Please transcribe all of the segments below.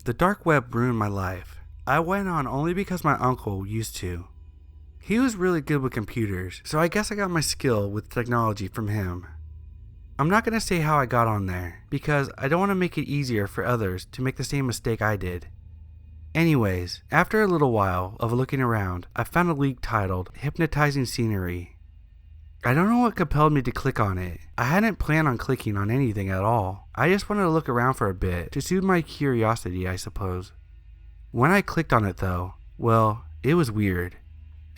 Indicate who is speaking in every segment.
Speaker 1: The dark web ruined my life. I went on only because my uncle used to. He was really good with computers, so I guess I got my skill with technology from him. I'm not going to say how I got on there, because I don't want to make it easier for others to make the same mistake I did. Anyways, after a little while of looking around, I found a link titled Hypnotizing Scenery. I don't know what compelled me to click on it. I hadn't planned on clicking on anything at all. I just wanted to look around for a bit to soothe my curiosity, I suppose. When I clicked on it though, well, it was weird.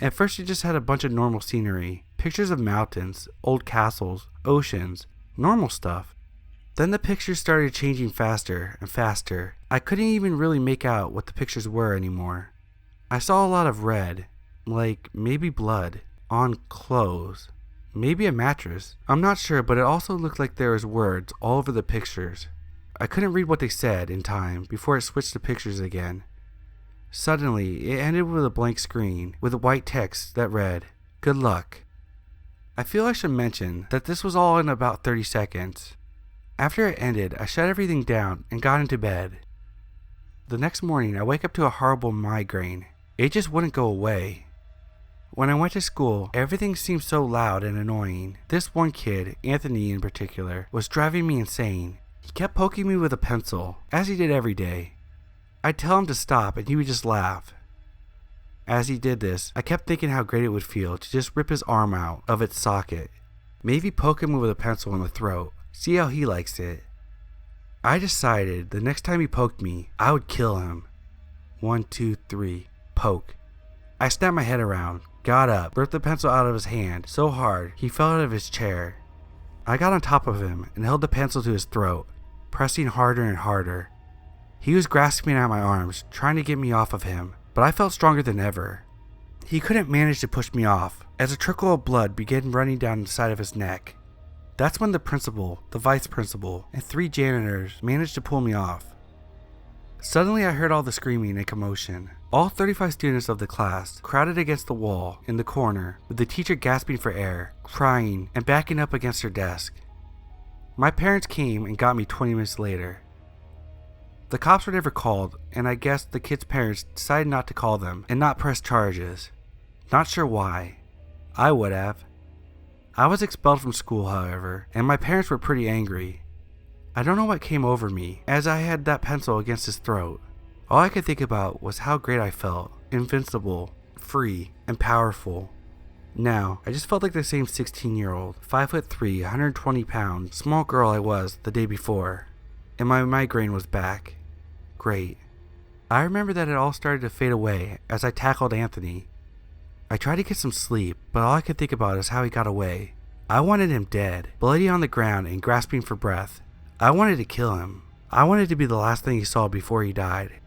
Speaker 1: At first it just had a bunch of normal scenery, pictures of mountains, old castles, oceans, normal stuff. Then the pictures started changing faster and faster. I couldn't even really make out what the pictures were anymore. I saw a lot of red, like maybe blood, on clothes. Maybe a mattress. I'm not sure, but it also looked like there was words all over the pictures. I couldn't read what they said in time before it switched to pictures again. Suddenly, it ended with a blank screen with white text that read, "Good luck." I feel I should mention that this was all in about 30 seconds. After it ended, I shut everything down and got into bed. The next morning, I wake up to a horrible migraine. It just wouldn't go away. When I went to school, everything seemed so loud and annoying. This one kid, Anthony in particular, was driving me insane. He kept poking me with a pencil, as he did every day. I'd tell him to stop and he would just laugh. As he did this, I kept thinking how great it would feel to just rip his arm out of its socket. Maybe poke him with a pencil in the throat, see how he likes it. I decided the next time he poked me, I would kill him. 1, 2, 3, poke. I snapped my head around, got up, ripped the pencil out of his hand so hard he fell out of his chair. I got on top of him and held the pencil to his throat, pressing harder and harder. He was grasping at my arms, trying to get me off of him, but I felt stronger than ever. He couldn't manage to push me off, as a trickle of blood began running down the side of his neck. That's when the principal, the vice principal, and 3 janitors managed to pull me off. Suddenly I heard all the screaming and commotion. All 35 students of the class crowded against the wall in the corner, with the teacher gasping for air, crying, and backing up against her desk. My parents came and got me 20 minutes later. The cops were never called, and I guess the kids' parents decided not to call them and not press charges. Not sure why. I would have. I was expelled from school, however, and my parents were pretty angry. I don't know what came over me, as I had that pencil against his throat. All I could think about was how great I felt, invincible, free, and powerful. Now, I just felt like the same 16-year-old, 5'3", 120 pound, small girl I was the day before. And my migraine was back. Great. I remember that it all started to fade away as I tackled Anthony. I tried to get some sleep, but all I could think about is how he got away. I wanted him dead, bloody on the ground and grasping for breath. I wanted to kill him. I wanted to be the last thing he saw before he died.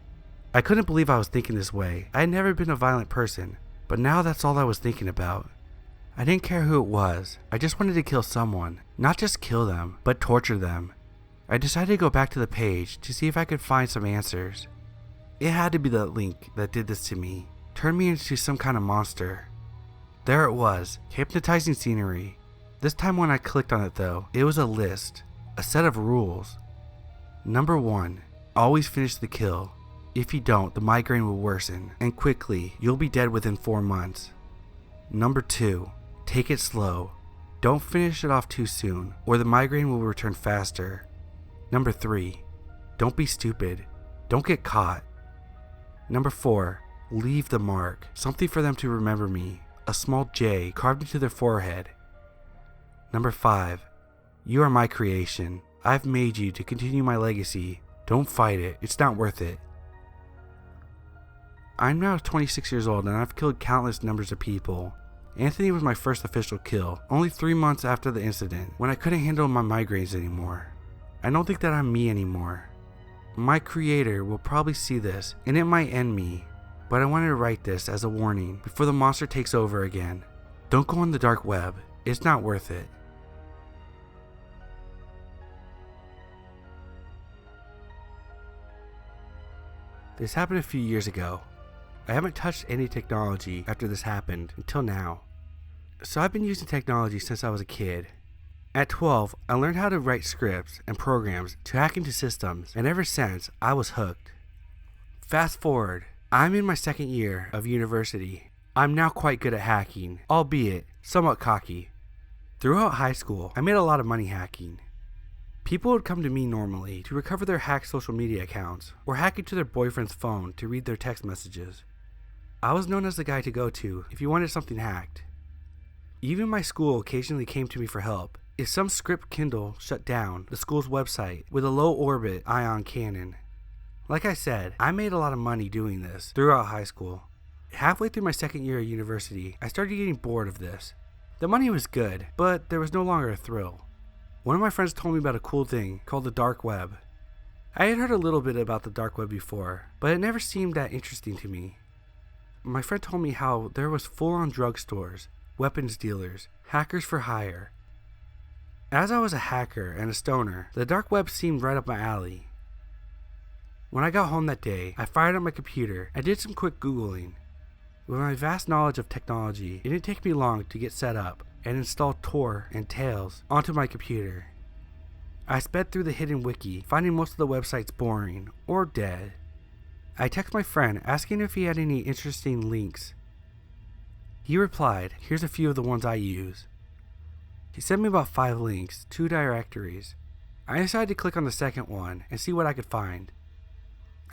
Speaker 1: I couldn't believe I was thinking this way. I had never been a violent person, but now that's all I was thinking about. I didn't care who it was. I just wanted to kill someone. Not just kill them, but torture them. I decided to go back to the page to see if I could find some answers. It had to be that link that did this to me, turned me into some kind of monster. There it was, hypnotizing scenery. This time when I clicked on it though, it was a list, a set of rules. Number 1, always finish the kill. If you don't, the migraine will worsen, and quickly, you'll be dead within 4 months. Number 2, take it slow. Don't finish it off too soon, or the migraine will return faster. Number 3, don't be stupid. Don't get caught. Number 4, leave the mark. Something for them to remember me. A small J carved into their forehead. Number 5, you are my creation. I've made you to continue my legacy. Don't fight it. It's not worth it. I'm now 26 years old and I've killed countless numbers of people. Anthony was my first official kill, only 3 months after the incident, when I couldn't handle my migraines anymore. I don't think that I'm me anymore. My creator will probably see this, and it might end me, but I wanted to write this as a warning before the monster takes over again. Don't go on the dark web. It's not worth it. This happened a few years ago. I haven't touched any technology after this happened until now. So I've been using technology since I was a kid. At 12, I learned how to write scripts and programs to hack into systems, and ever since, I was hooked. Fast forward, I'm in my second year of university. I'm now quite good at hacking, albeit somewhat cocky. Throughout high school, I made a lot of money hacking. People would come to me normally to recover their hacked social media accounts or hack into their boyfriend's phone to read their text messages. I was known as the guy to go to if you wanted something hacked. Even my school occasionally came to me for help if some script Kindle shut down the school's website with a low orbit ion cannon. Like I said, I made a lot of money doing this throughout high school. Halfway through my second year of university, I started getting bored of this. The money was good, but there was no longer a thrill. One of my friends told me about a cool thing called the dark web. I had heard a little bit about the dark web before, but it never seemed that interesting to me. My friend told me how there was full-on drugstores, weapons dealers, hackers for hire. As I was a hacker and a stoner, the dark web seemed right up my alley. When I got home that day, I fired up my computer and did some quick Googling. With my vast knowledge of technology, it didn't take me long to get set up and install Tor and Tails onto my computer. I sped through the hidden wiki, finding most of the websites boring or dead. I texted my friend asking if he had any interesting links. He replied, "Here's a few of the ones I use." He sent me about 5 links, 2 directories. I decided to click on the second one and see what I could find.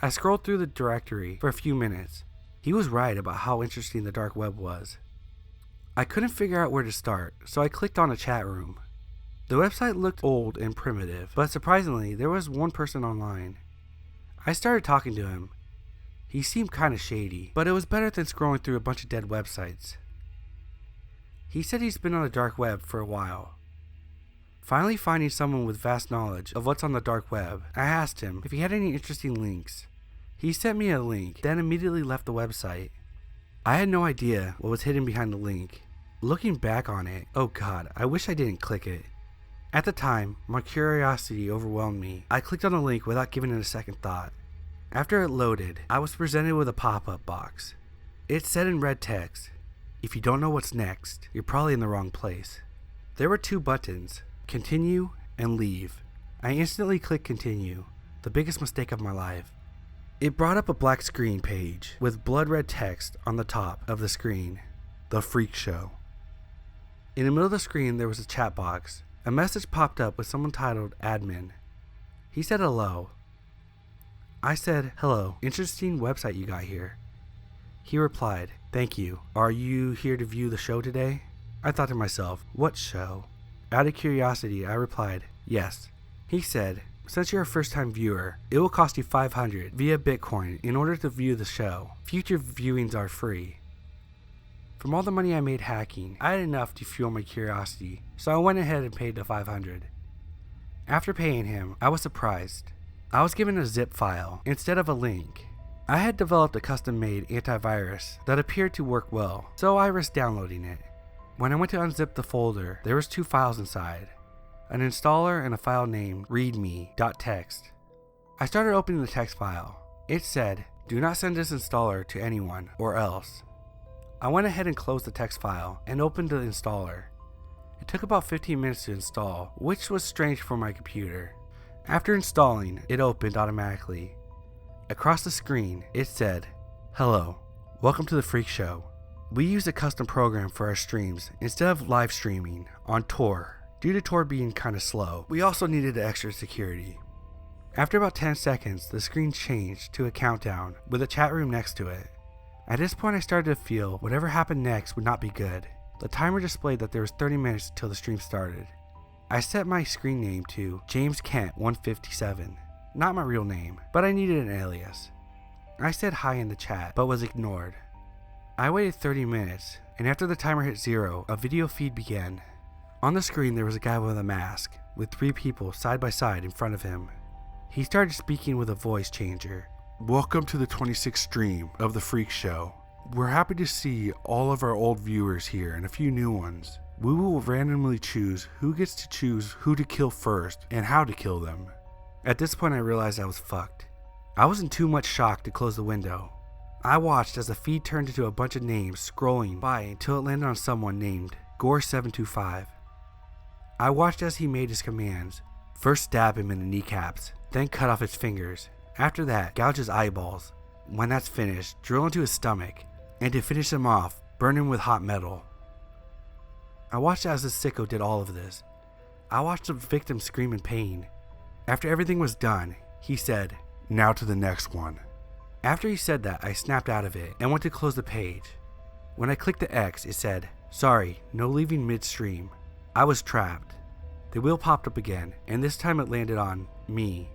Speaker 1: I scrolled through the directory for a few minutes. He was right about how interesting the dark web was. I couldn't figure out where to start, so I clicked on a chat room. The website looked old and primitive, but surprisingly, there was one person online. I started talking to him. He seemed kinda shady, but it was better than scrolling through a bunch of dead websites. He said he's been on the dark web for a while. Finally finding someone with vast knowledge of what's on the dark web, I asked him if he had any interesting links. He sent me a link, then immediately left the website. I had no idea what was hidden behind the link. Looking back on it, oh god, I wish I didn't click it. At the time, my curiosity overwhelmed me. I clicked on the link without giving it a second thought. After it loaded, I was presented with a pop-up box. It said in red text, "If you don't know what's next, you're probably in the wrong place." There were 2 buttons, continue and leave. I instantly clicked continue, the biggest mistake of my life. It brought up a black screen page with blood red text on the top of the screen, "The Freak Show." In the middle of the screen there was a chat box. A message popped up with someone titled admin. He said hello. I said, "Hello, interesting website you got here." He replied, "Thank you. Are you here to view the show today?" I thought to myself, what show? Out of curiosity, I replied, "Yes." He said, "Since you're a first-time viewer, it will cost you $500 via Bitcoin in order to view the show. Future viewings are free." From all the money I made hacking, I had enough to fuel my curiosity, so I went ahead and paid the $500. After paying him, I was surprised. I was given a zip file instead of a link. I had developed a custom-made antivirus that appeared to work well, so I risked downloading it. When I went to unzip the folder, there was 2 files inside, an installer and a file named readme.txt. I started opening the text file. It said, "Do not send this installer to anyone or else." I went ahead and closed the text file and opened the installer. It took about 15 minutes to install, which was strange for my computer. After installing, it opened automatically. Across the screen, it said, "Hello, welcome to the Freak Show. We use a custom program for our streams instead of live streaming on Tor. Due to Tor being kinda slow, we also needed extra security." After about 10 seconds, the screen changed to a countdown with a chat room next to it. At this point, I started to feel whatever happened next would not be good. The timer displayed that there was 30 minutes until the stream started. I set my screen name to James Kent 157, not my real name, but I needed an alias. I said hi in the chat, but was ignored. I waited 30 minutes, and after the timer hit 0, a video feed began. On the screen there was a guy with a mask, with 3 people side by side in front of him. He started speaking with a voice changer. "Welcome to the 26th stream of the Freak Show. We're happy to see all of our old viewers here and a few new ones. We will randomly choose who gets to choose who to kill first and how to kill them." At this point I realized I was fucked. I was in too much shock to close the window. I watched as the feed turned into a bunch of names scrolling by until it landed on someone named Gore725. I watched as he made his commands. First stab him in the kneecaps, then cut off his fingers. After that, gouge his eyeballs. When that's finished, drill into his stomach, and to finish him off, burn him with hot metal. I watched as this sicko did all of this. I watched the victim scream in pain. After everything was done, he said, "Now to the next one." After he said that, I snapped out of it and went to close the page. When I clicked the X, it said, "Sorry, no leaving midstream." I was trapped. The wheel popped up again, and this time it landed on me.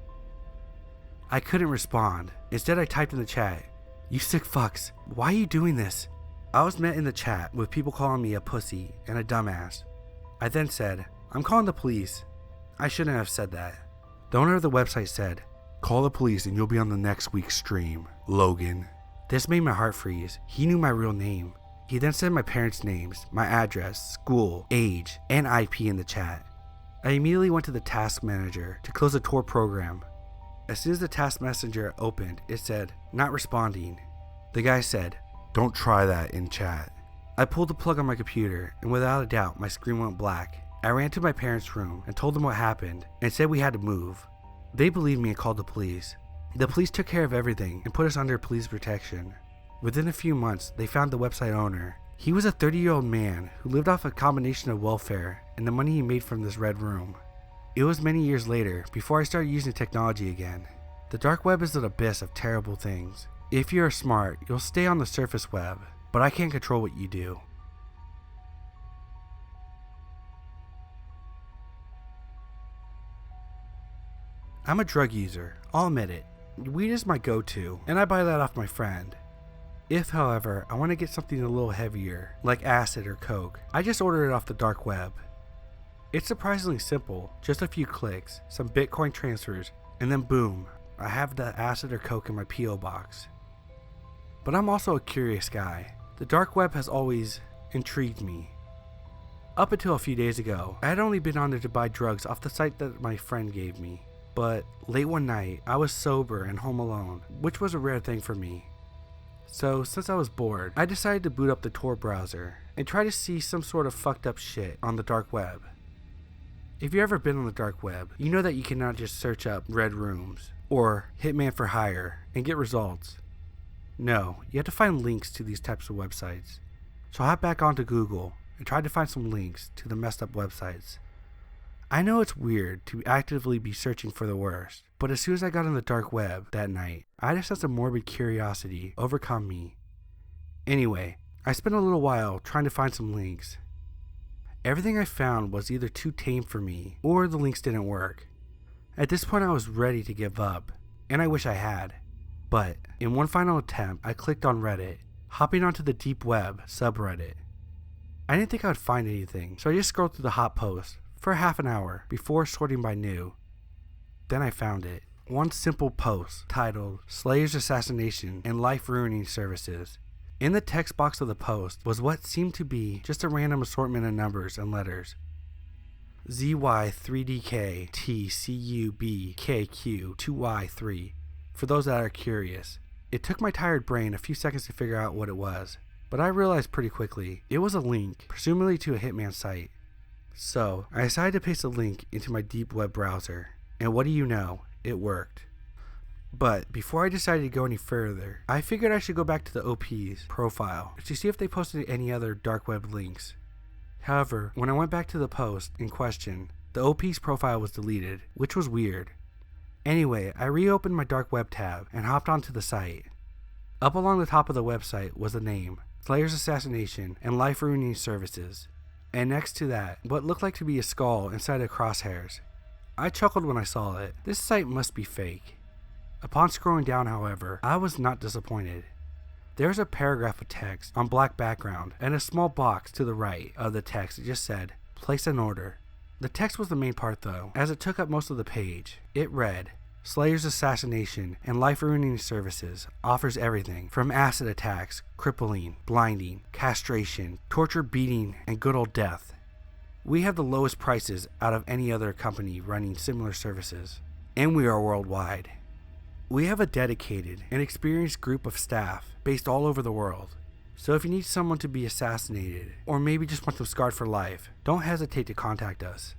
Speaker 1: I couldn't respond. Instead, I typed in the chat, "You sick fucks, why are you doing this?" I was met in the chat with people calling me a pussy and a dumbass. I then said, "I'm calling the police." I shouldn't have said that. The owner of the website said, "Call the police and you'll be on the next week's stream, Logan." This made my heart freeze. He knew my real name. He then said my parents' names, my address, school, age, and IP in the chat. I immediately went to the task manager to close the Tor program. As soon as the task messenger opened, it said, "Not responding." The guy said, "Don't try that in chat." I pulled the plug on my computer, and without a doubt, my screen went black. I ran to my parents' room and told them what happened and said we had to move. They believed me and called the police. The police took care of everything and put us under police protection. Within a few months, they found the website owner. He was a 30-year-old man who lived off a combination of welfare and the money he made from this red room. It was many years later before I started using technology again. The dark web is an abyss of terrible things. If you're smart, you'll stay on the surface web, but I can't control what you do. I'm a drug user, I'll admit it. Weed is my go-to, and I buy that off my friend. If, however, I want to get something a little heavier, like acid or coke, I just order it off the dark web. It's surprisingly simple, just a few clicks, some Bitcoin transfers, and then boom, I have the acid or coke in my P.O. box. But I'm also a curious guy. The dark web has always intrigued me. Up until a few days ago, I had only been on there to buy drugs off the site that my friend gave me. But late one night, I was sober and home alone, which was a rare thing for me. So since I was bored, I decided to boot up the Tor browser and try to see some sort of fucked up shit on the dark web. If you've ever been on the dark web, you know that you cannot just search up red rooms or Hitman for Hire and get results. No, you have to find links to these types of websites. So I hopped back onto Google and tried to find some links to the messed up websites. I know it's weird to actively be searching for the worst, but as soon as I got on the dark web that night, I had a sense of morbid curiosity overcome me. Anyway, I spent a little while trying to find some links. Everything I found was either too tame for me, or the links didn't work. At this point I was ready to give up, and I wish I had. But, in one final attempt, I clicked on Reddit, hopping onto the deep web subreddit. I didn't think I would find anything, so I just scrolled through the hot posts for half an hour before sorting by new. Then I found it. One simple post titled "Slayer's Assassination and Life-Ruining Services." In the text box of the post was what seemed to be just a random assortment of numbers and letters. ZY3DK TCUBKQ2Y3 for those that are curious. It took my tired brain a few seconds to figure out what it was, but I realized pretty quickly it was a link, presumably to a Hitman site. So, I decided to paste a link into my deep web browser, and what do you know, it worked. But before I decided to go any further, I figured I should go back to the OP's profile to see if they posted any other dark web links. However, when I went back to the post in question, the OP's profile was deleted, which was weird. Anyway, I reopened my dark web tab and hopped onto the site. Up along the top of the website was the name, Slayer's Assassination and Life-Ruining Services. And next to that, what looked like to be a skull inside of crosshairs. I chuckled when I saw it. This site must be fake. Upon scrolling down, however, I was not disappointed. There was a paragraph of text on black background and a small box to the right of the text that just said, "Place an order." The text was the main part though, as it took up most of the page. It read, "Slayer's Assassination and Life-Ruining Services offers everything from acid attacks, crippling, blinding, castration, torture, beating, and good old death. We have the lowest prices out of any other company running similar services, and we are worldwide. We have a dedicated and experienced group of staff based all over the world. So if you need someone to be assassinated, or maybe just want them scarred for life, don't hesitate to contact us."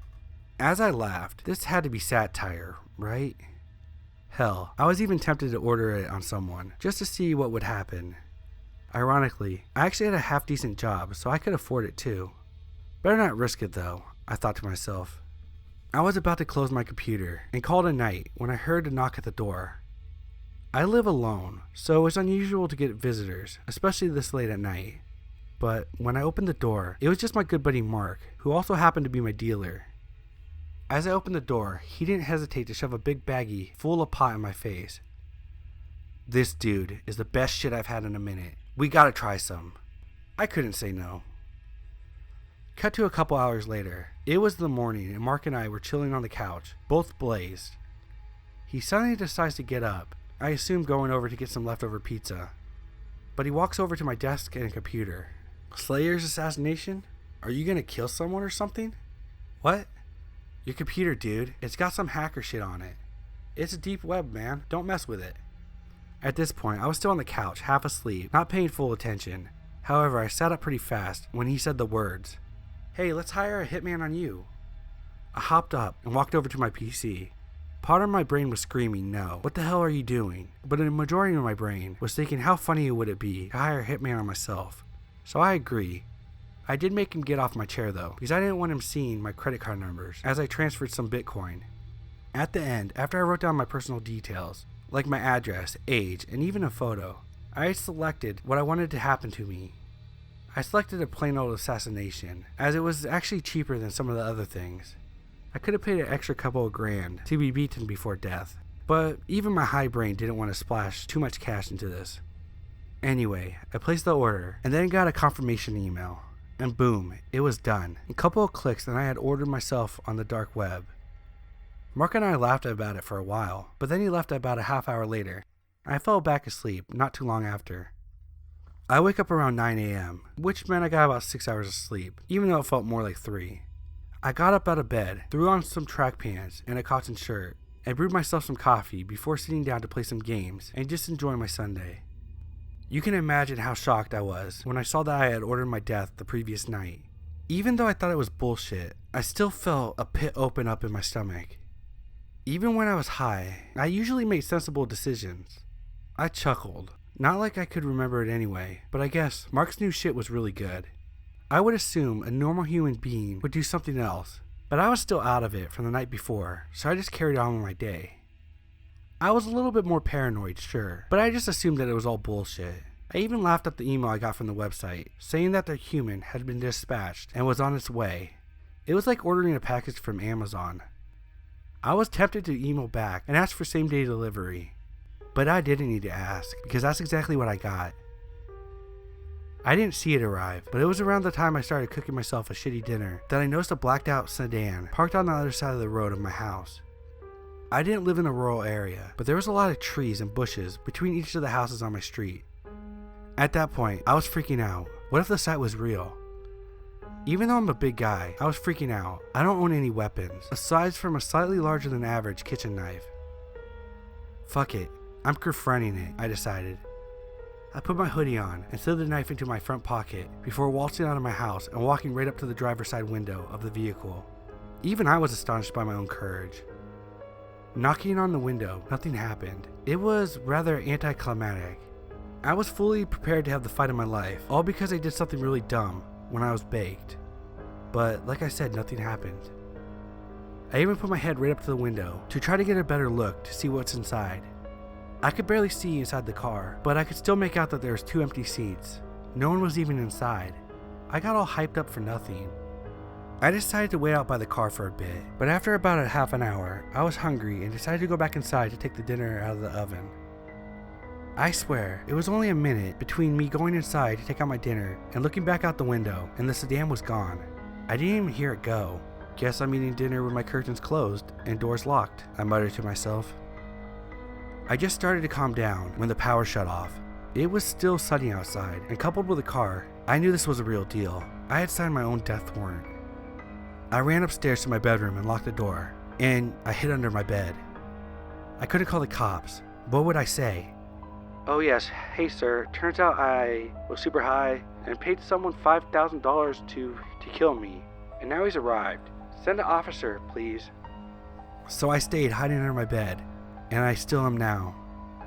Speaker 1: As I laughed, this had to be satire, right? Hell, I was even tempted to order it on someone, just to see what would happen. Ironically, I actually had a half-decent job, so I could afford it too. Better not risk it though, I thought to myself. I was about to close my computer and call it a night when I heard a knock at the door. I live alone, so it's unusual to get visitors, especially this late at night. But when I opened the door, it was just my good buddy Mark, who also happened to be my dealer. As I opened the door, he didn't hesitate to shove a big baggie full of pot in my face. "This dude is the best shit I've had in a minute. We gotta try some." I couldn't say no. Cut to a couple hours later. It was the morning and Mark and I were chilling on the couch, both blazed. He suddenly decides to get up, I assume going over to get some leftover pizza. But he walks over to my desk and computer. "Slayer's assassination? Are you gonna kill someone or something?" "What?" "Your computer, dude. It's got some hacker shit on it. It's a deep web, man. Don't mess with it." At this point, I was still on the couch, half asleep, not paying full attention. However, I sat up pretty fast when he said the words, "Hey, let's hire a hitman on you." I hopped up and walked over to my PC. Part of my brain was screaming, "No, what the hell are you doing?" But a majority of my brain was thinking how funny would it be to hire a hitman on myself. So I agree. I did make him get off my chair though, because I didn't want him seeing my credit card numbers as I transferred some Bitcoin. At the end, after I wrote down my personal details, like my address, age, and even a photo, I selected what I wanted to happen to me. I selected a plain old assassination, as it was actually cheaper than some of the other things. I could have paid an extra couple of grand to be beaten before death, but even my high brain didn't want to splash too much cash into this. Anyway, I placed the order, and then got a confirmation email. And boom, it was done. A couple of clicks and I had ordered myself on the dark web. Mark and I laughed about it for a while, but then he left about a half hour later. I fell back asleep not too long after. I wake up around 9 a.m., which meant I got about 6 hours of sleep, even though it felt more like 3. I got up out of bed, threw on some track pants and a cotton shirt, and brewed myself some coffee before sitting down to play some games and just enjoy my Sunday. You can imagine how shocked I was when I saw that I had ordered my death the previous night. Even though I thought it was bullshit, I still felt a pit open up in my stomach. Even when I was high, I usually made sensible decisions. I chuckled. Not like I could remember it anyway, but I guess Mark's new shit was really good. I would assume a normal human being would do something else, but I was still out of it from the night before, so I just carried on with my day. I was a little bit more paranoid, sure, but I just assumed that it was all bullshit. I even laughed at the email I got from the website, saying that their human had been dispatched and was on its way. It was like ordering a package from Amazon. I was tempted to email back and ask for same-day delivery, but I didn't need to ask, because that's exactly what I got. I didn't see it arrive, but it was around the time I started cooking myself a shitty dinner that I noticed a blacked-out sedan parked on the other side of the road of my house. I didn't live in a rural area, but there was a lot of trees and bushes between each of the houses on my street. At that point, I was freaking out. What if the sight was real? Even though I'm a big guy, I was freaking out. I don't own any weapons, aside from a slightly larger than average kitchen knife. Fuck it, I'm confronting it, I decided. I put my hoodie on and slid the knife into my front pocket before waltzing out of my house and walking right up to the driver's side window of the vehicle. Even I was astonished by my own courage. Knocking on the window, nothing happened. It was rather anticlimactic. I was fully prepared to have the fight of my life, all because I did something really dumb when I was baked. But like I said, nothing happened. I even put my head right up to the window to try to get a better look to see what's inside. I could barely see inside the car, but I could still make out that there was 2 empty seats. No one was even inside. I got all hyped up for nothing. I decided to wait out by the car for a bit, but after about a half an hour, I was hungry and decided to go back inside to take the dinner out of the oven. I swear, it was only a minute between me going inside to take out my dinner and looking back out the window, and the sedan was gone. I didn't even hear it go. Guess I'm eating dinner with my curtains closed and doors locked, I muttered to myself. I just started to calm down when the power shut off. It was still sunny outside, and coupled with the car, I knew this was a real deal. I had signed my own death warrant. I ran upstairs to my bedroom and locked the door, and I hid under my bed. I couldn't call the cops. What would I say? "Oh yes, hey sir, turns out I was super high and paid someone $5,000 to kill me, and now he's arrived. Send an officer, please." So I stayed hiding under my bed. and I still am now.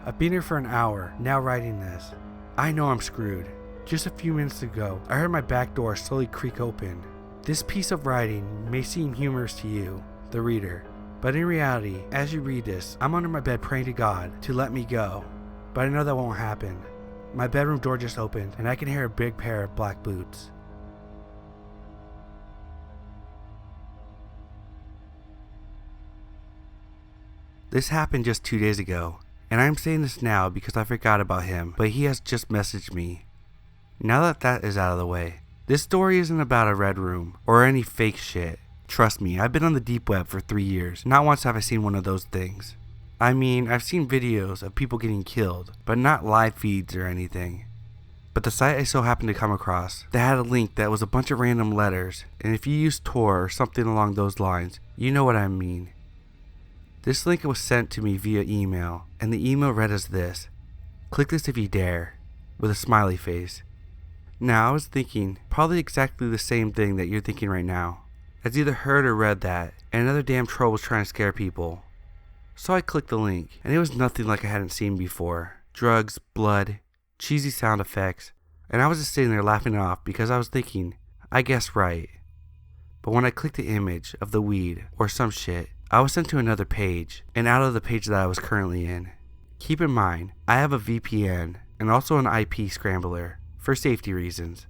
Speaker 1: I've been here for an hour, now writing this. I know I'm screwed. Just a few minutes ago, I heard my back door slowly creak open. This piece of writing may seem humorous to you, the reader, but in reality, as you read this, I'm under my bed praying to God to let me go. But I know that won't happen. My bedroom door just opened, and I can hear a big pair of black boots. This happened just 2 days ago, and I'm saying this now because I forgot about him, but he has just messaged me. Now that that is out of the way, this story isn't about a red room or any fake shit. Trust me, I've been on the deep web for 3 years. Not once have I seen one of those things. I mean, I've seen videos of people getting killed, but not live feeds or anything. But the site I so happened to come across, they had a link that was a bunch of random letters, and if you use Tor or something along those lines, you know what I mean. This link was sent to me via email, and the email read as this: "Click this if you dare," with a smiley face. Now, I was thinking probably exactly the same thing that you're thinking right now. I'd either heard or read that, and another damn troll was trying to scare people. So I clicked the link, and it was nothing like I hadn't seen before. Drugs, blood, cheesy sound effects, and I was just sitting there laughing it off because I was thinking, I guessed right. But when I clicked the image of the weed or some shit, I was sent to another page, and out of the page that I was currently in. Keep in mind, I have a VPN and also an IP scrambler for safety reasons.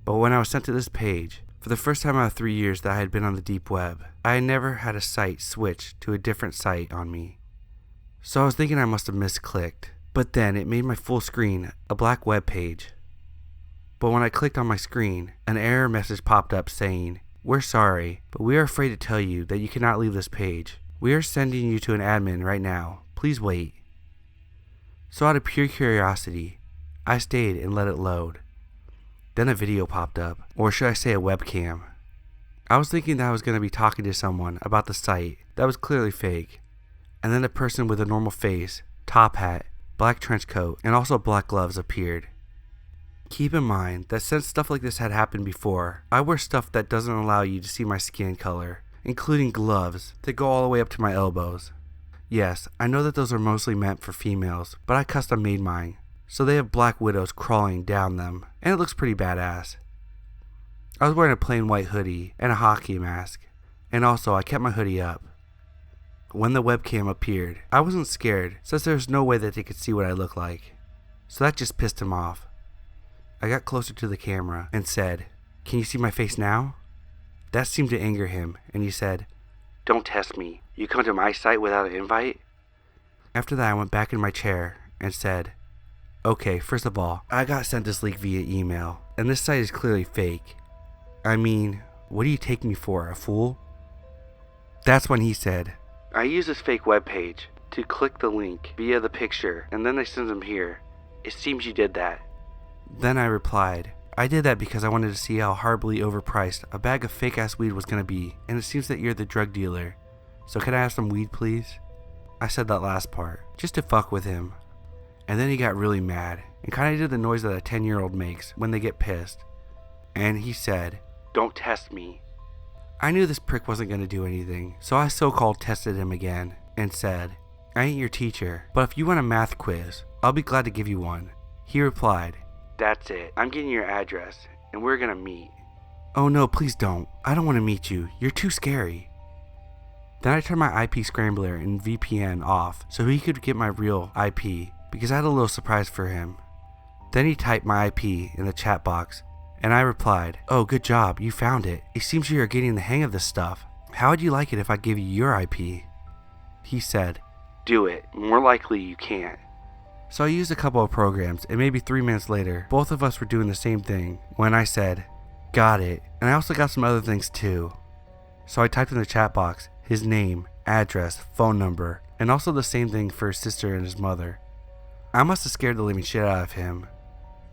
Speaker 1: But when I was sent to this page, for the first time out of 3 years that I had been on the deep web, I had never had a site switch to a different site on me. So I was thinking I must have misclicked, but then it made my full screen a black web page. But when I clicked on my screen, an error message popped up saying, "We're sorry, but we are afraid to tell you that you cannot leave this page. We are sending you to an admin right now. Please wait." So out of pure curiosity, I stayed and let it load. Then a video popped up, or should I say a webcam. I was thinking that I was going to be talking to someone about the site that was clearly fake, and then a person with a normal face, top hat, black trench coat, and also black gloves appeared. Keep in mind that since stuff like this had happened before, I wear stuff that doesn't allow you to see my skin color, including gloves that go all the way up to my elbows. Yes, I know that those are mostly meant for females, but I custom made mine, so they have black widows crawling down them, and it looks pretty badass. I was wearing a plain white hoodie and a hockey mask, and also I kept my hoodie up. When the webcam appeared, I wasn't scared since there was no way that they could see what I looked like, so that just pissed him off. I got closer to the camera and said, "Can you see my face now?" That seemed to anger him, and he said, "Don't test me. You come to my site without an invite?" After that, I went back in my chair and said, "Okay, first of all, I got sent this link via email, and this site is clearly fake. I mean, what do you take me for, a fool?" That's when he said, "I use this fake webpage to click the link via the picture, and then I send them here. It seems you did that." Then I replied, "I did that because I wanted to see how horribly overpriced a bag of fake-ass weed was going to be, and it seems that you're the drug dealer. So can I have some weed, please?" I said that last part, just to fuck with him. And then he got really mad, and kinda did the noise that a 10-year-old makes when they get pissed. And he said, "Don't test me." I knew this prick wasn't going to do anything, so I so-called tested him again, and said, "I ain't your teacher, but if you want a math quiz, I'll be glad to give you one." He replied, "That's it. I'm getting your address, and we're gonna meet." "Oh no, please don't. I don't want to meet you. You're too scary." Then I turned my IP scrambler and VPN off so he could get my real IP, because I had a little surprise for him. Then he typed my IP in the chat box, and I replied, "Oh, good job. You found it. It seems you are getting the hang of this stuff. How would you like it if I gave you your IP?" He said, "Do it. More likely you can't." So I used a couple of programs, and maybe 3 minutes later, both of us were doing the same thing when I said, "Got it. And I also got some other things too." So I typed in the chat box his name, address, phone number, and also the same thing for his sister and his mother. I must have scared the living shit out of him.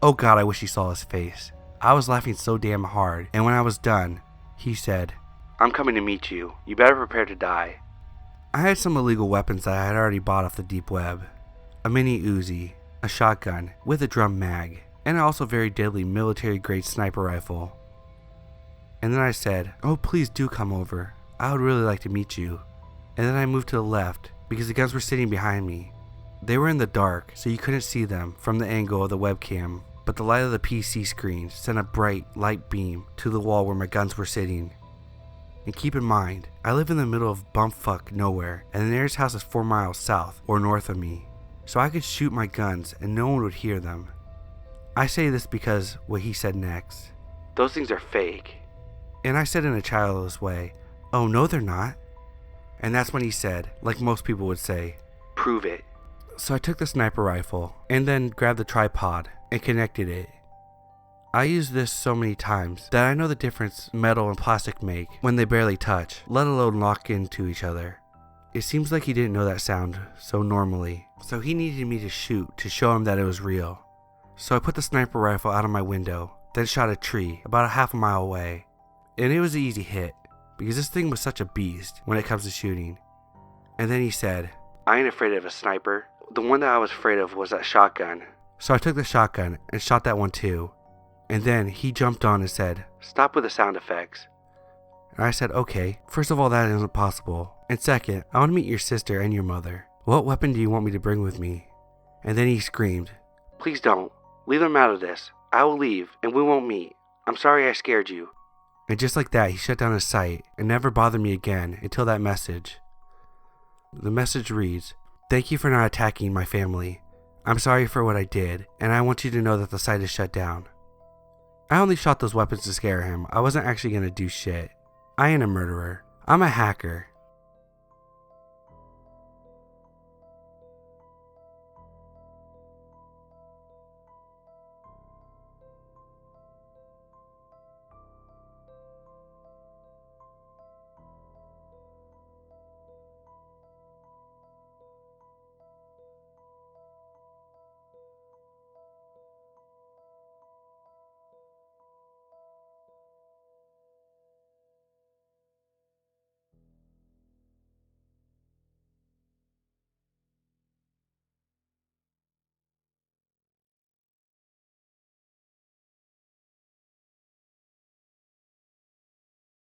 Speaker 1: Oh God, I wish he saw his face. I was laughing so damn hard, and when I was done, he said, "I'm coming to meet you. You better prepare to die." I had some illegal weapons that I had already bought off the deep web. A mini Uzi, a shotgun with a drum mag, and an also very deadly military-grade sniper rifle. And then I said, "Oh, please do come over. I would really like to meet you." And then I moved to the left because the guns were sitting behind me. They were in the dark, so you couldn't see them from the angle of the webcam, but the light of the PC screen sent a bright light beam to the wall where my guns were sitting. And keep in mind, I live in the middle of bumfuck nowhere, and the nearest house is 4 miles south or north of me, so I could shoot my guns and no one would hear them. I say this because what he said next. Those things are fake. And I said in a childless way, oh no they're not. And that's when he said, like most people would say, prove it. So I took the sniper rifle and then grabbed the tripod and connected it. I used this so many times that I know the difference metal and plastic make when they barely touch, let alone lock into each other. It seems like he didn't know that sound so normally, so he needed me to shoot to show him that it was real. So I put the sniper rifle out of my window, then shot a tree about a half a mile away. And it was an easy hit, because this thing was such a beast when it comes to shooting. And then he said, I ain't afraid of a sniper. The one that I was afraid of was that shotgun. So I took the shotgun and shot that one too. And then he jumped on and said, stop with the sound effects. And I said, okay, first of all, that isn't possible. And second, I want to meet your sister and your mother. What weapon do you want me to bring with me? And then he screamed, please don't. Leave them out of this. I will leave and we won't meet. I'm sorry I scared you. And just like that, he shut down his site and never bothered me again until that message. The message reads, thank you for not attacking my family. I'm sorry for what I did, and I want you to know that the site is shut down. I only shot those weapons to scare him. I wasn't actually going to do shit. I ain't a murderer. I'm a hacker.